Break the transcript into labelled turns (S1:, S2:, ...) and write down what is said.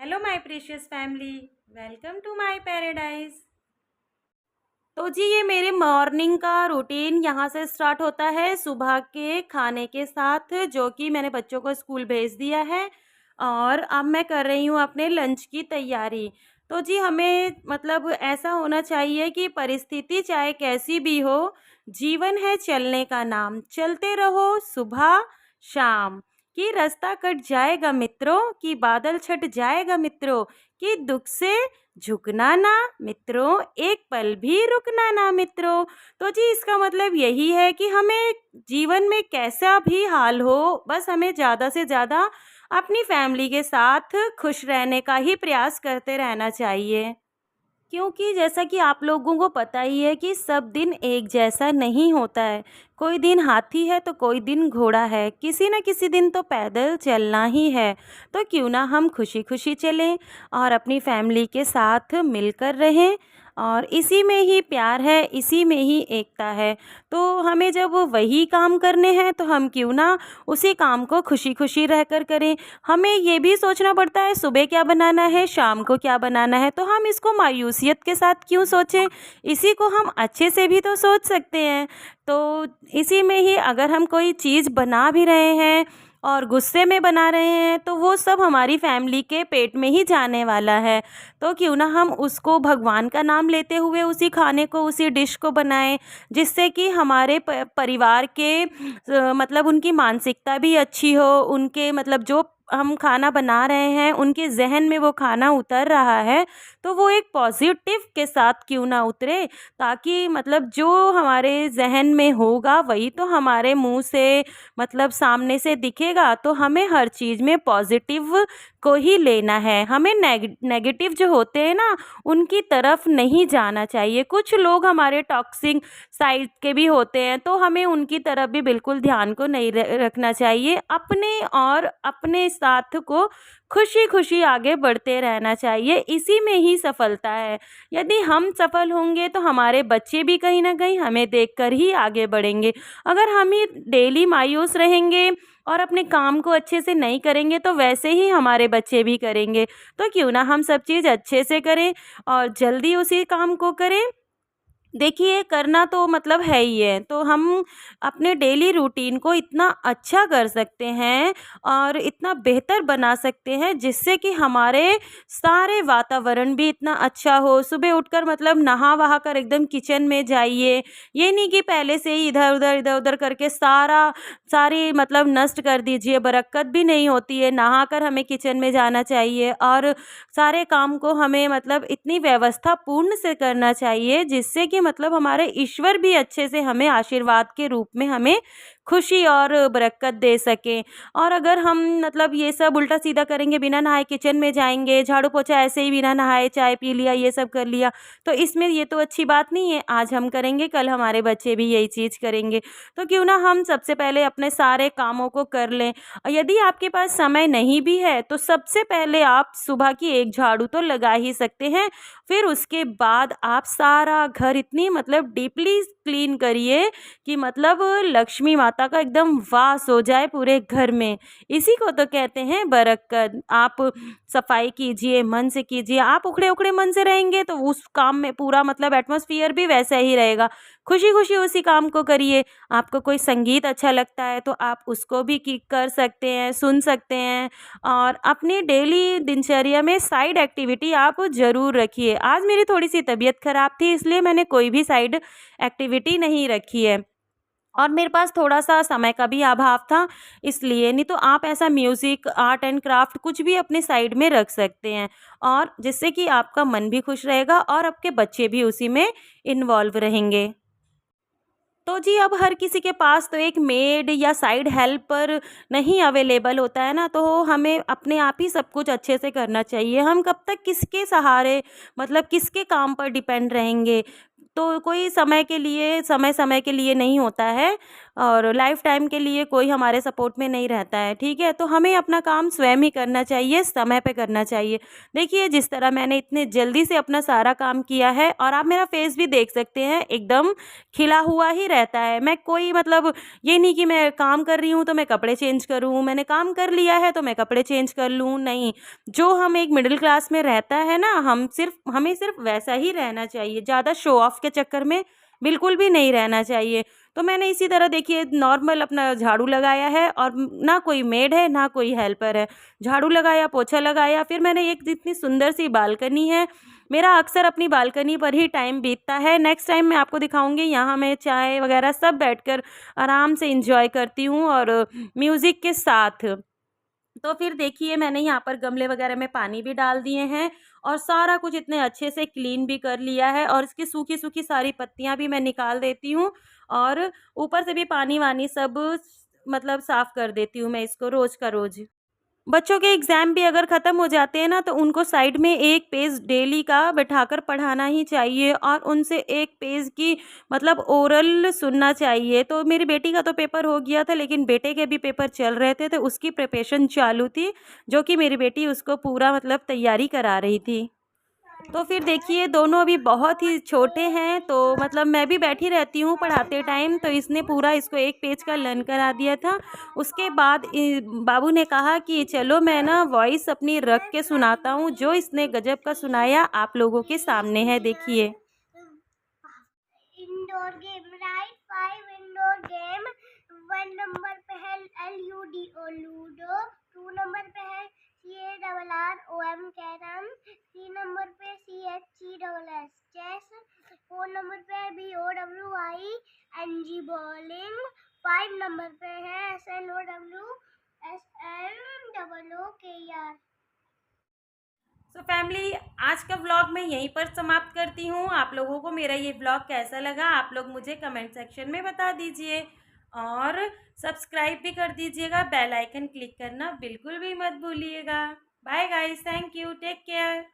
S1: Hello my precious family, welcome to my paradise. तो जी ये मेरे मॉर्निंग का रूटीन यहाँ से स्टार्ट होता है सुबह के खाने के साथ, जो कि मैंने बच्चों को स्कूल भेज दिया है और अब मैं कर रही हूँ अपने लंच की तैयारी। तो जी हमें मतलब ऐसा होना चाहिए कि परिस्थिति चाहे कैसी भी हो, जीवन है चलने का नाम, चलते रहो सुबह शाम। कि रास्ता कट जाएगा मित्रों, कि बादल छट जाएगा मित्रों, कि दुख से झुकना ना मित्रों, एक पल भी रुकना ना मित्रों। तो जी इसका मतलब यही है कि हमें जीवन में कैसा भी हाल हो, बस हमें ज़्यादा से ज़्यादा अपनी फैमिली के साथ खुश रहने का ही प्रयास करते रहना चाहिए। क्योंकि जैसा कि आप लोगों को पता ही है कि सब दिन एक जैसा नहीं होता है। कोई दिन हाथी है तो कोई दिन घोड़ा है, किसी न किसी दिन तो पैदल चलना ही है। तो क्यों ना हम खुशी खुशी चलें और अपनी फैमिली के साथ मिलकर रहें, और इसी में ही प्यार है, इसी में ही एकता है। तो हमें जब वही काम करने हैं तो हम क्यों ना उसी काम को खुशी खुशी रहकर करें। हमें ये भी सोचना पड़ता है सुबह क्या बनाना है, शाम को क्या बनाना है, तो हम इसको मायूसियत के साथ क्यों सोचें, इसी को हम अच्छे से भी तो सोच सकते हैं। तो इसी में ही अगर हम कोई चीज़ बना भी रहे हैं और गुस्से में बना रहे हैं तो वो सब हमारी फैमिली के पेट में ही जाने वाला है। तो क्यों ना हम उसको भगवान का नाम लेते हुए उसी खाने को, उसी डिश को बनाएं, जिससे कि हमारे परिवार के मतलब उनकी मानसिकता भी अच्छी हो, उनके मतलब जो हम खाना बना रहे हैं उनके जहन में वो खाना उतर रहा है तो वो एक पॉजिटिव के साथ क्यों ना उतरे, ताकि मतलब जो हमारे जहन में होगा वही तो हमारे मुंह से मतलब सामने से दिखेगा। तो हमें हर चीज़ में पॉजिटिव को ही लेना है, हमें नेगेटिव जो होते हैं ना उनकी तरफ नहीं जाना चाहिए। कुछ लोग हमारे टॉक्सिक साइड के भी होते हैं तो हमें उनकी तरफ भी बिल्कुल ध्यान को नहीं रखना चाहिए। अपने और अपने साथ को खुशी खुशी आगे बढ़ते रहना चाहिए, इसी में ही सफलता है। यदि हम सफल होंगे तो हमारे बच्चे भी कहीं ना कहीं हमें देखकर ही आगे बढ़ेंगे। अगर हम ही डेली मायूस रहेंगे और अपने काम को अच्छे से नहीं करेंगे तो वैसे ही हमारे बच्चे भी करेंगे। तो क्यों ना हम सब चीज़ अच्छे से करें और जल्दी उसी काम को करें। देखिए करना तो मतलब है ही है, तो हम अपने डेली रूटीन को इतना अच्छा कर सकते हैं और इतना बेहतर बना सकते हैं जिससे कि हमारे सारे वातावरण भी इतना अच्छा हो। सुबह उठकर मतलब नहा वहा कर एकदम किचन में जाइए, ये नहीं कि पहले से ही इधर उधर करके सारी मतलब नष्ट कर दीजिए, बरकत भी नहीं होती है। नहा कर हमें किचन में जाना चाहिए और सारे काम को हमें मतलब इतनी व्यवस्था पूर्ण से करना चाहिए जिससे कि मतलब हमारे ईश्वर भी अच्छे से हमें आशीर्वाद के रूप में हमें खुशी और बरकत दे सकें। और अगर हम मतलब ये सब उल्टा सीधा करेंगे, बिना नहाए किचन में जाएंगे, झाड़ू पोछा ऐसे ही बिना नहाए चाय पी लिया, ये सब कर लिया, तो इसमें ये तो अच्छी बात नहीं है। आज हम करेंगे कल हमारे बच्चे भी यही चीज़ करेंगे। तो क्यों ना हम सबसे पहले अपने सारे कामों को कर लें। और यदि आपके पास समय नहीं भी है तो सबसे पहले आप सुबह की एक झाड़ू तो लगा ही सकते हैं। फिर उसके बाद आप सारा घर इतनी मतलब डीपली क्लीन करिए कि मतलब लक्ष्मी माता का एकदम वास हो जाए पूरे घर में। इसी को तो कहते हैं बरकत। आप सफाई कीजिए, मन से कीजिए। आप उखड़े उखड़े मन से रहेंगे तो उस काम में पूरा मतलब एटमॉस्फेयर भी वैसा ही रहेगा। खुशी खुशी उसी काम को करिए। आपको कोई संगीत अच्छा लगता है तो आप उसको भी कर सकते हैं, सुन सकते हैं। और अपनी डेली दिनचर्या में साइड एक्टिविटी आप ज़रूर रखिए। आज मेरी थोड़ी सी तबीयत ख़राब थी इसलिए मैंने कोई भी साइड एक्टिविटी नहीं रखी है और मेरे पास थोड़ा-सा समय का भी अभाव था इसलिए। नहीं तो आप ऐसा म्यूज़िक, आर्ट एंड क्राफ्ट कुछ भी अपने साइड में रख सकते हैं, और जिससे कि आपका मन भी खुश रहेगा और आपके बच्चे भी उसी में इन्वॉल्व रहेंगे। तो जी अब हर किसी के पास तो एक मेड या साइड हेल्पर नहीं अवेलेबल होता है ना, तो हमें अपने आप ही सब कुछ अच्छे से करना चाहिए। हम कब तक किसके सहारे मतलब किसके काम पर डिपेंड रहेंगे। तो कोई समय के लिए नहीं होता है। और लाइफ टाइम के लिए कोई हमारे सपोर्ट में नहीं रहता है, ठीक है। तो हमें अपना काम स्वयं ही करना चाहिए, समय पे करना चाहिए। देखिए जिस तरह मैंने इतने जल्दी से अपना सारा काम किया है, और आप मेरा फेस भी देख सकते हैं, एकदम खिला हुआ ही रहता है। मैं कोई मतलब ये नहीं कि मैं काम कर रही हूँ तो मैं कपड़े चेंज करूँ, मैंने काम कर लिया है तो मैं कपड़े चेंज कर लूँ, नहीं। जो हम एक मिडिल क्लास में रहता है ना, हमें सिर्फ वैसा ही रहना चाहिए, ज़्यादा शो ऑफ के चक्कर में बिल्कुल भी नहीं रहना चाहिए। तो मैंने इसी तरह देखिए नॉर्मल अपना झाड़ू लगाया है, और ना कोई मेड है ना कोई हेल्पर है। झाड़ू लगाया, पोछा लगाया, फिर मैंने एक इतनी सुंदर सी बालकनी है, मेरा अक्सर अपनी बालकनी पर ही टाइम बीतता है। नेक्स्ट टाइम मैं आपको दिखाऊंगी, यहाँ मैं चाय वगैरह सब बैठकर आराम से इंजॉय करती हूँ, और म्यूज़िक के साथ। तो फिर देखिए मैंने यहाँ पर गमले वगैरह में पानी भी डाल दिए हैं, और सारा कुछ इतने अच्छे से क्लीन भी कर लिया है, और इसकी सूखी-सूखी सारी पत्तियाँ भी मैं निकाल देती हूँ, और ऊपर से भी पानी-वानी सब मतलब साफ़ कर देती हूँ मैं इसको रोज़ का रोज़। बच्चों के एग्ज़ाम भी अगर ख़त्म हो जाते हैं ना, तो उनको साइड में 1 पेज डेली का बैठाकर पढ़ाना ही चाहिए, और उनसे 1 पेज की मतलब ओरल सुनना चाहिए। तो मेरी बेटी का तो पेपर हो गया था, लेकिन बेटे के भी पेपर चल रहे थे, तो उसकी प्रिपरेशन चालू थी, जो कि मेरी बेटी उसको पूरा मतलब तैयारी करा रही थी। तो फिर देखिए दोनों अभी बहुत ही छोटे हैं, तो मतलब मैं भी बैठी रहती हूँ पढ़ाते टाइम, तो इसने पूरा इसको 1 पेज का लर्न करा दिया था। उसके बाद बाबू ने कहा कि चलो मैं ना वॉइस अपनी रख के सुनाता हूँ, जो इसने गज़ब का सुनाया आप लोगों के सामने है, देखिए।
S2: Indoor game, right 5 indoor game. 1 number पे है LUDO लूडो, 2 नंबर पे है CARROM कैरम, 3 नंबर पे CHESS चेस, 4 नंबर पे है BOWING बॉलिंग, 5 नंबर पे है SNOWSLOOKR।
S1: सो फैमिली, आज का व्लॉग मैं यहीं पर समाप्त करती हूँ। आप लोगों को मेरा ये व्लॉग कैसा लगा, आप लोग मुझे कमेंट सेक्शन में बता दीजिए, और सब्सक्राइब भी कर दीजिएगा, बेल आइकन क्लिक करना बिल्कुल भी मत भूलिएगा। Bye guys, thank you, take care.